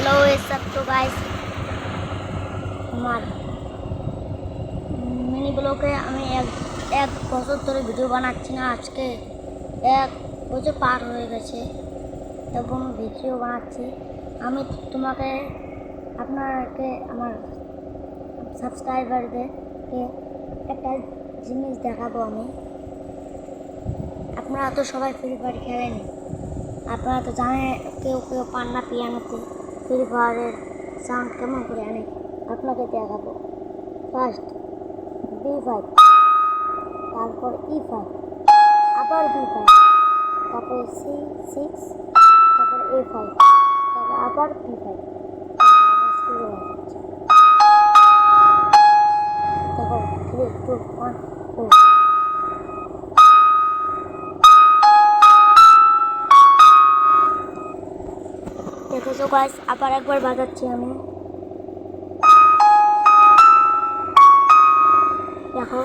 Hello ये सब तो गाइस আমার মিনি ব্লগে আমি এক বছর ধরে ভিডিও বানাচ্ছি না। আজকে এক বছর পার হয়ে গেছে এবং ভিডিও বানাচ্ছি। আমি তোমাকে আপনাকে আমার সাবস্ক্রাইবারদেরকে একটা জিনিস দেখাবো। আপনারা তো সবাই ফ্রি ফায়ার খেলেনি, আপনারা তো জানেন কেউ কেউ পান্না পিয়ানোতে ফ্রি ফায়ারের সাউন্ড কেমন করে আনে। আপনাকে দেখাবো। ফার্স্ট B5, তারপর E5, আবার B5, তারপর C6, তারপর A5, তারপর আবার B5। তারপর 3, 2, 1 go। দেখেছো গাইস, আবার একবার বাজাচ্ছি আমি। দেখো